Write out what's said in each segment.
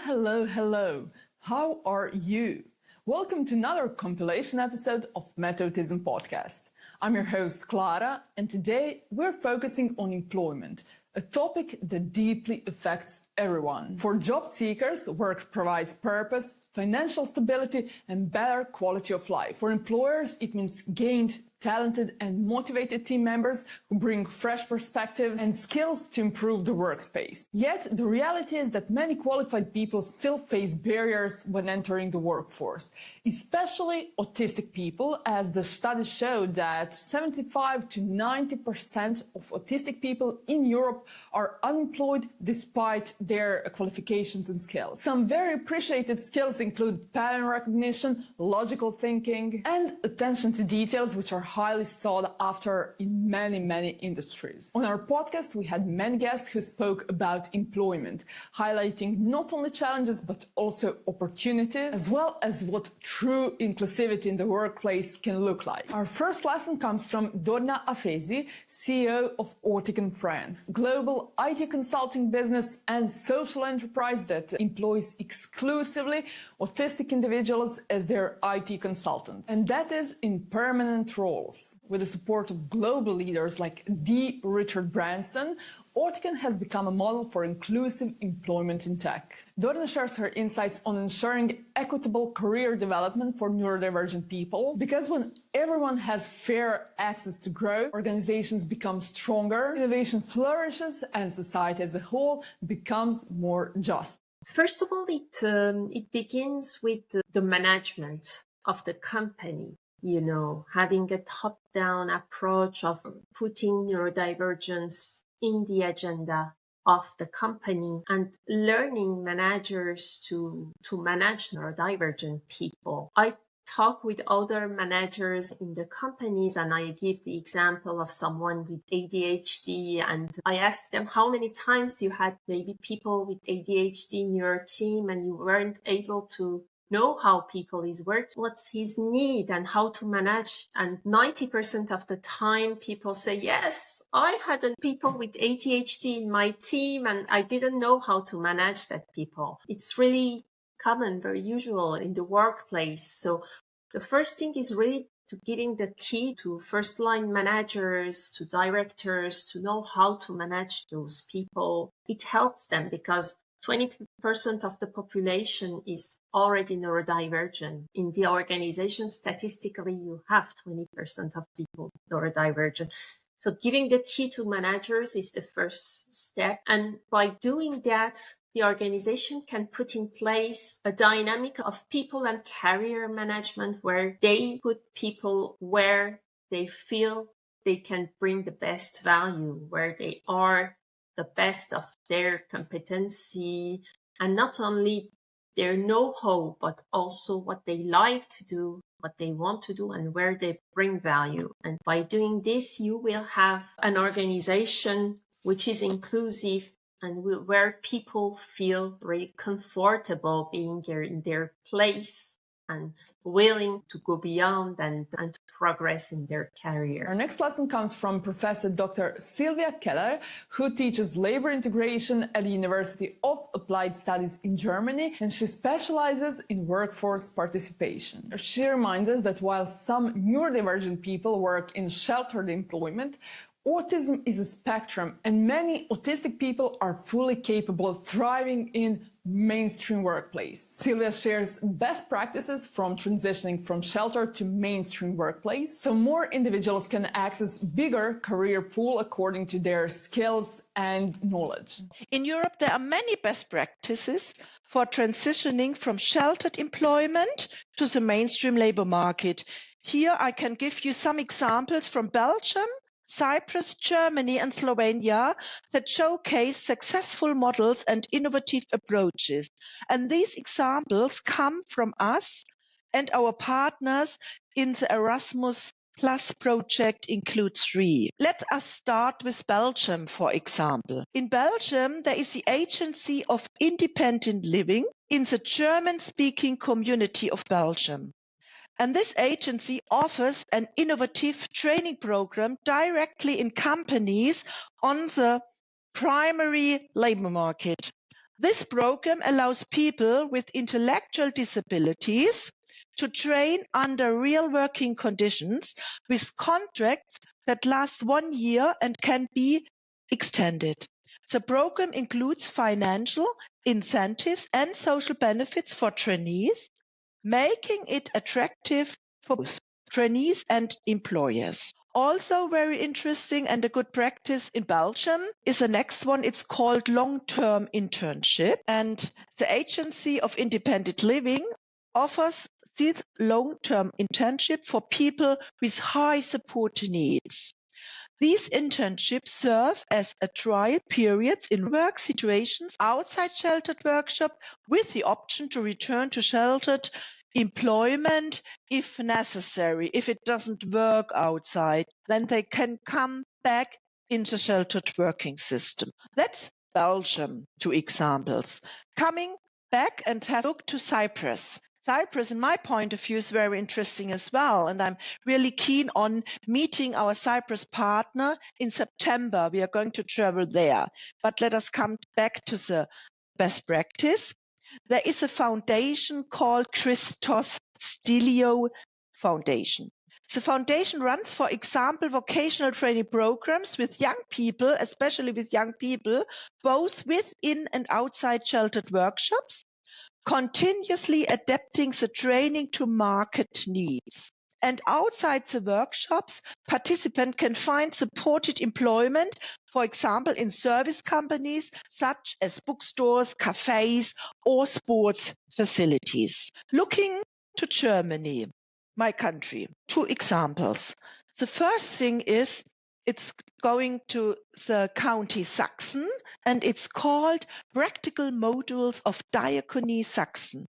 Hello. How are you? Welcome to another compilation episode of Metautism podcast. I'm your host, Klara, and today we're focusing on employment, a topic that deeply affects everyone. For job seekers, work provides purpose, financial stability, and better quality of life. For employers, it means gained, talented, and motivated team members who bring fresh perspectives and skills to improve the workspace. Yet, the reality is that many qualified people still face barriers when entering the workforce, especially autistic people, as the studies showed that 75 to 90% of autistic people in Europe are unemployed despite their qualifications and skills. Some very appreciated skills include pattern recognition, logical thinking, and attention to details, which are highly sought after in many industries. On our podcast, we had many guests who spoke about employment, highlighting not only challenges but also opportunities, as well as what true inclusivity in the workplace can look like. Our first lesson comes from Green ASC, CEO of Autism France, global IT consulting business and social enterprise that employs exclusively autistic individuals as their IT consultants, and that is in permanent roles. With the support of global leaders like D. Richard Branson, Autism has become a model for inclusive employment in tech. Dorna shares her insights on ensuring equitable career development for neurodivergent people, because when everyone has fair access to growth, organizations become stronger, innovation flourishes, and society as a whole becomes more just. First of all, it begins with the management of the company. Having a top-down approach of putting neurodivergence in the agenda of the company and learning managers to manage neurodivergent people. I talk with other managers in the companies and I give the example of someone with ADHD, and I ask them how many times you had maybe people with ADHD in your team and you weren't able to know how people is working, what's his need and how to manage. And 90% of the time people say, yes, I had people with ADHD in my team and I didn't know how to manage that people. It's really common, very usual in the workplace. So the first thing is really to giving the key to first line managers, to directors, to know how to manage those people. It helps them because 20% of the population is already neurodivergent. In the organization, statistically, you have 20% of people neurodivergent. So giving the key to managers is the first step. And by doing that, the organization can put in place a dynamic of people and career management where they put people where they feel they can bring the best value, where they are the best of their competency, and not only their know-how, but also what they like to do, what they want to do, and where they bring value. And by doing this, you will have an organization which is inclusive and where people feel very comfortable being there in their place and willing to go beyond and to progress in their career. Our next lesson comes from Professor Dr. Sylvia Keller, who teaches labor integration at the University of Applied Studies in Germany, and she specializes in workforce participation. She reminds us that while some neurodivergent people work in sheltered employment, autism is a spectrum, and many autistic people are fully capable of thriving in mainstream workplace. Sylvia shares best practices from transitioning from shelter to mainstream workplace, so more individuals can access bigger career pool according to their skills and knowledge. In Europe, there are many best practices for transitioning from sheltered employment to the mainstream labor market. Here I can give you some examples from Belgium, Cyprus, Germany, and Slovenia that showcase successful models and innovative approaches. And these examples come from us and our partners in the Erasmus Plus project include 3. Let us start with Belgium, for example. In Belgium, there is the Agency of Independent Living in the German-speaking community of Belgium. And this agency offers an innovative training program directly in companies on the primary labor market. This program allows people with intellectual disabilities to train under real working conditions with contracts that last 1 year and can be extended. The program includes financial incentives and social benefits for trainees, making it attractive for both trainees and employers. Also very interesting and a good practice in Belgium is the next one. It's called long-term internship, and the Agency of Independent Living offers this long-term internship for people with high support needs. These internships serve as a trial periods in work situations outside sheltered workshop with the option to return to sheltered employment if necessary. If it doesn't work outside, then they can come back into sheltered working system. That's Belgium, 2 examples. Coming back and have a look to Cyprus. Cyprus, in my point of view, is very interesting as well, and I'm really keen on meeting our Cyprus partner in September. We are going to travel there. But let us come back to the best practice. There is a foundation called Christos Stylio Foundation. The foundation runs, for example, vocational training programs with young people, especially with young people, both within and outside sheltered workshops, continuously adapting the training to market needs. And outside the workshops, participants can find supported employment, for example, in service companies such as bookstores, cafes, or sports facilities. Looking to Germany, my country, 2 examples. The first thing is it's going to the county Sachsen, and it's called Practical Modules of Diaconie Sachsen.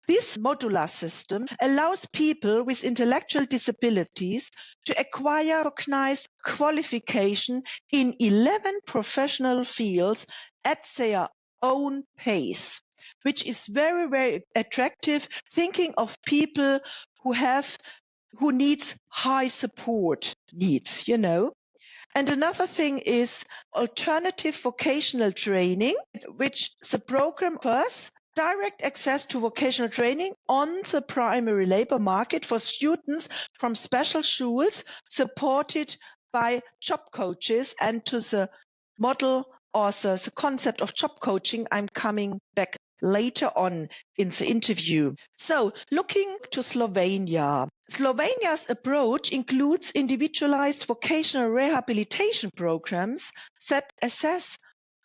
This modular system allows people with intellectual disabilities to acquire recognized qualification in 11 professional fields at their own pace, which is very, very attractive, thinking of people who needs high support needs, And another thing is alternative vocational training, which the program offers direct access to vocational training on the primary labor market for students from special schools supported by job coaches. And to the model or the concept of job coaching, I'm coming back later on in the interview. So looking to Slovenia. Slovenia's approach includes individualized vocational rehabilitation programs that assess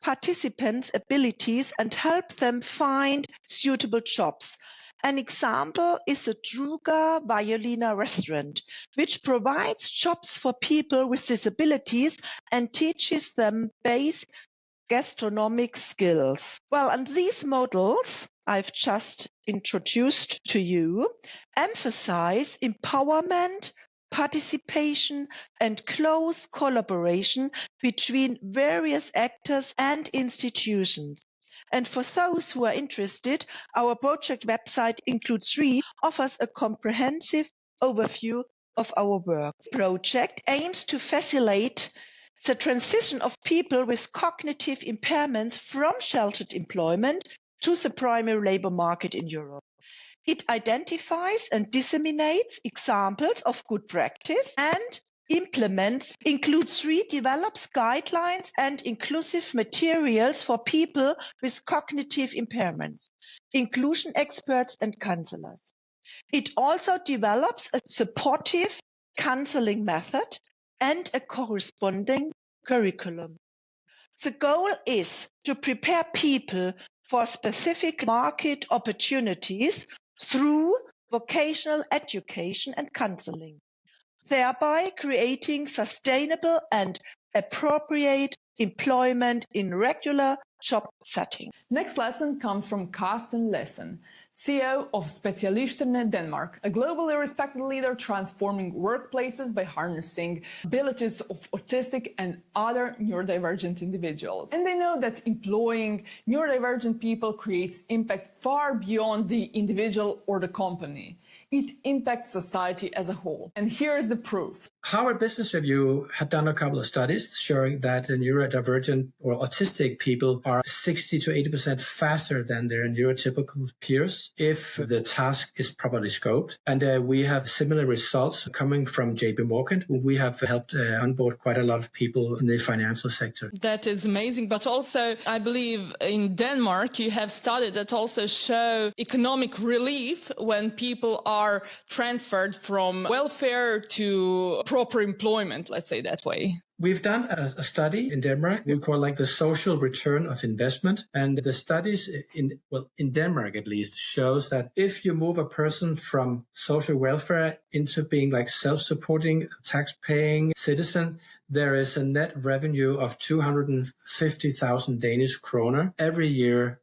participants' abilities and help them find suitable jobs. An example is the Druga Violina restaurant, which provides jobs for people with disabilities and teaches them basic gastronomic skills. Well, and these models I've just introduced to you emphasize empowerment, participation, and close collaboration between various actors and institutions. And for those who are interested, our project website includes 3, offers a comprehensive overview of our work. The project aims to facilitate the transition of people with cognitive impairments from sheltered employment to the primary labor market in Europe. It identifies and disseminates examples of good practice and includes develops guidelines and inclusive materials for people with cognitive impairments, inclusion experts and counselors. It also develops a supportive counseling method and a corresponding curriculum. The goal is to prepare people for specific market opportunities through vocational education and counseling, thereby creating sustainable and appropriate employment in regular job setting. Next lesson comes from Carsten Lessen, CEO of Specialisterne Denmark, a globally respected leader transforming workplaces by harnessing abilities of autistic and other neurodivergent individuals. And they know that employing neurodivergent people creates impact far beyond the individual or the company. It impacts society as a whole. And here is the proof. Harvard Business Review had done a couple of studies showing that neurodivergent or autistic people are 60 to 80% faster than their neurotypical peers if the task is properly scoped. And we have similar results coming from JP Morgan. We have helped onboard quite a lot of people in the financial sector. That is amazing. But also, I believe in Denmark, you have studies that also show economic relief when people are transferred from welfare to proper employment, let's say that way. We've done a study in Denmark we call like the social return of investment. And the studies in Denmark at least shows that if you move a person from social welfare into being like self-supporting, tax-paying citizen, there is a net revenue of 250,000 Danish kroner every year,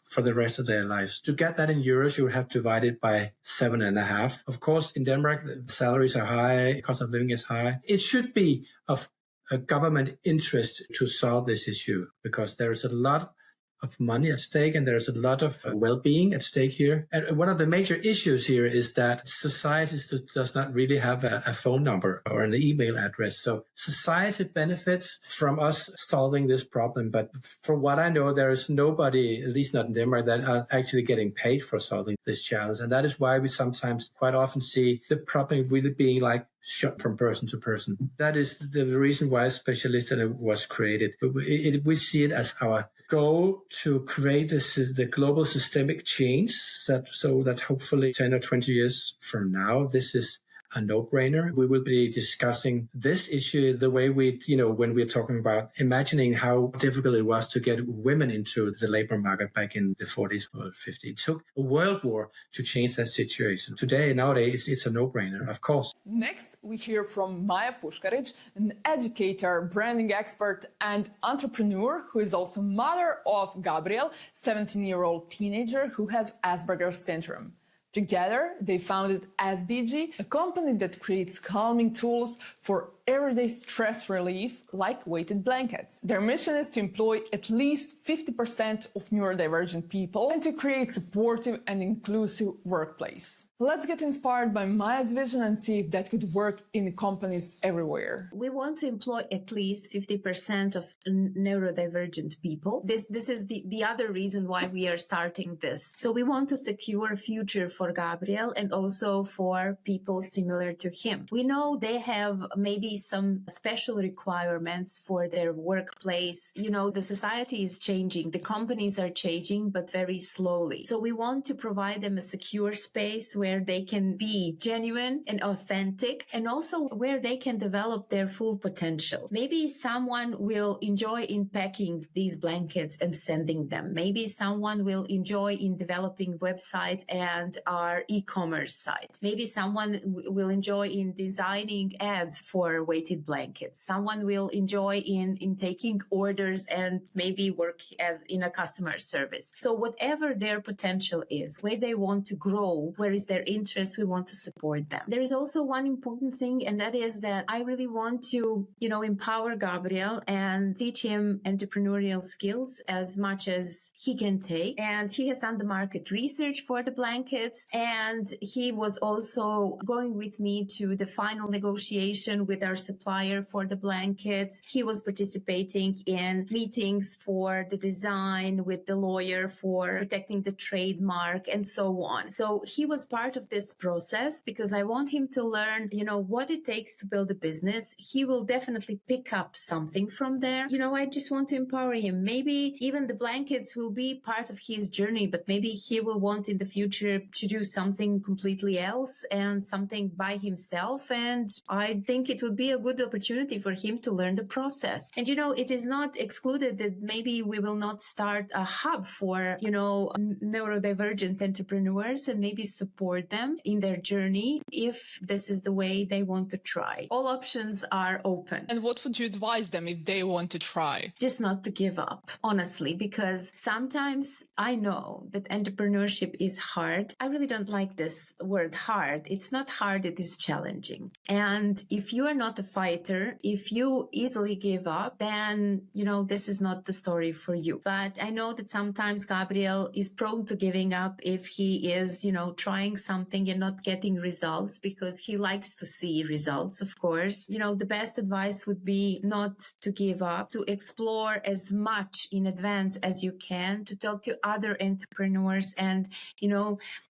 for the rest of their lives. To get that in euros, you would have to divide it by 7.5. Of course, in Denmark, the salaries are high, cost of living is high. It should be of a government interest to solve this issue because there is a lot of money at stake and there's a lot of well-being at stake here. And one of the major issues here is that society does not really have a phone number or an email address. So society benefits from us solving this problem. But from what I know, there is nobody, at least not in Denmark, that are actually getting paid for solving this challenge. And that is why we sometimes quite often see the problem really being like shot from person to person. That is the reason why Specialiserne was created. We see it as our goal to create the global systemic change so that hopefully 10 or 20 years from now, this is a no-brainer. We will be discussing this issue the way when we're talking about imagining how difficult it was to get women into the labor market back in the 40s or 50s. It took a world war to change that situation. Nowadays, it's a no-brainer, of course. Next, we hear from Maja Puškarić, an educator, branding expert, and entrepreneur who is also mother of Gabriel, 17-year-old teenager who has Asperger's syndrome. Together, they founded SBG, a company that creates calming tools for everyday stress relief like weighted blankets. Their mission is to employ at least 50% of neurodivergent people and to create supportive and inclusive workplace. Let's get inspired by Maya's vision and see if that could work in companies everywhere. We want to employ at least 50% of neurodivergent people. This is the other reason why we are starting this. So we want to secure a future for Gabriel and also for people similar to him. We know they have maybe some special requirements for their workplace. The society is changing, the companies are changing, but very slowly. So we want to provide them a secure space where they can be genuine and authentic, and also where they can develop their full potential. Maybe someone will enjoy in packing these blankets and sending them. Maybe someone will enjoy in developing websites and our e-commerce site. Maybe someone will enjoy in designing ads for weighted blankets. Someone will enjoy in taking orders and maybe work as in a customer service. So whatever their potential is, where they want to grow, where is their interest, we want to support them. There is also one important thing, and that is that I really want to, empower Gabriel and teach him entrepreneurial skills as much as he can take. And he has done the market research for the blankets, and he was also going with me to the final negotiation with our supplier for the blankets. He was participating in meetings for the design with the lawyer for protecting the trademark and so on. So he was part of this process because I want him to learn, what it takes to build a business. He will definitely pick up something from there. I just want to empower him. Maybe even the blankets will be part of his journey, but maybe he will want in the future to do something completely else and something by himself. And I think it would be a good opportunity for him to learn the process. And, it is not excluded that maybe we will not start a hub for, neurodivergent entrepreneurs and maybe support them in their journey if this is the way they want to try. All options are open. And what would you advise them if they want to try? Just not to give up, honestly, because sometimes I know that entrepreneurship is hard. I really don't like this word hard. It's not hard, it is challenging. And if you are not not a fighter, if you easily give up, then, this is not the story for you. But I know that sometimes Gabriel is prone to giving up if he is, trying something and not getting results, because he likes to see results, of course. The best advice would be not to give up, to explore as much in advance as you can, to talk to other entrepreneurs. And,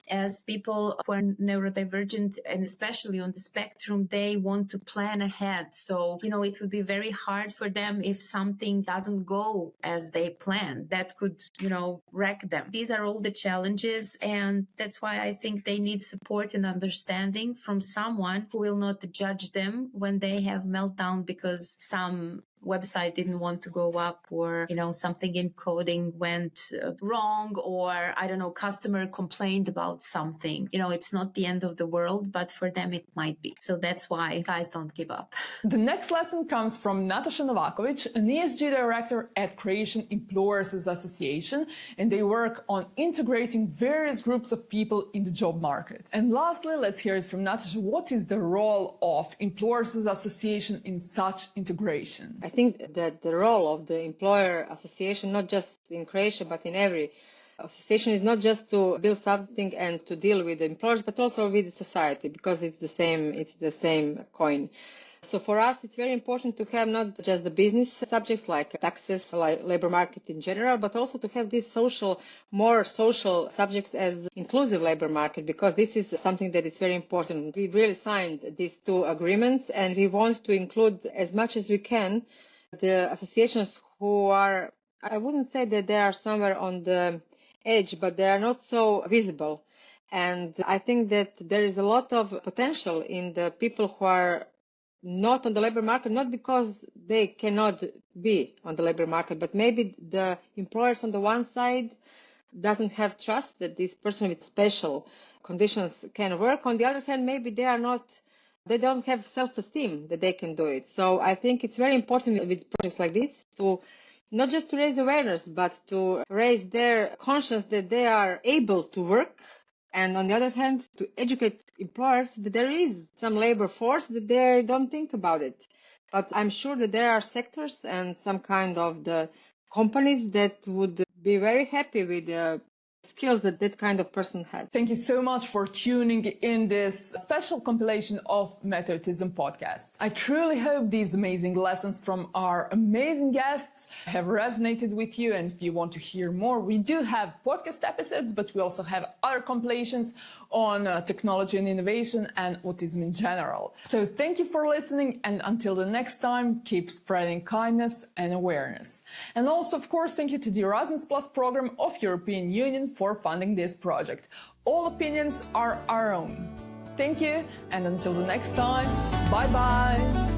as people who are neurodivergent, and especially on the spectrum, they want to plan ahead. So, it would be very hard for them if something doesn't go as they planned. That could, wreck them. These are all the challenges. And that's why I think they need support and understanding from someone who will not judge them when they have meltdown because some website didn't want to go up, or something in coding went wrong, or customer complained about something. It's not the end of the world, but for them it might be. So that's why guys don't give up. The next lesson comes from Nataša Novaković, an ESG director at Croatian Employers Association, and they work on integrating various groups of people in the job market. And lastly, let's hear it from Nataša. What is the role of Employers Association in such integration? I think that the role of the employer association, not just in Croatia, but in every association, is not just to build something and to deal with the employers, but also with the society, because it's the same coin. So for us, it's very important to have not just the business subjects like taxes, like labor market in general, but also to have these more social subjects as inclusive labor market, because this is something that is very important. We really signed these two agreements, and we want to include as much as we can the associations who are, I wouldn't say that they are somewhere on the edge, but they are not so visible. And I think that there is a lot of potential in the people who are not on the labor market, not because they cannot be on the labor market, but maybe the employers on the one side doesn't have trust that this person with special conditions can work. On the other hand, maybe they don't have self-esteem that they can do it. So I think it's very important with projects like this to not just to raise awareness, but to raise their conscience that they are able to work. And on the other hand, to educate employers that there is some labor force that they don't think about it. But I'm sure that there are sectors and some kind of the companies that would be very happy with the skills that kind of person has. Thank you so much for tuning in this special compilation of Metautism podcast. I truly hope these amazing lessons from our amazing guests have resonated with you. And if you want to hear more, we do have podcast episodes, but we also have other compilations on technology and innovation and autism in general. So thank you for listening, and until the next time, keep spreading kindness and awareness. And also, of course, thank you to the Erasmus Plus program of European Union for funding this project. All opinions are our own. Thank you, and until the next time, bye-bye.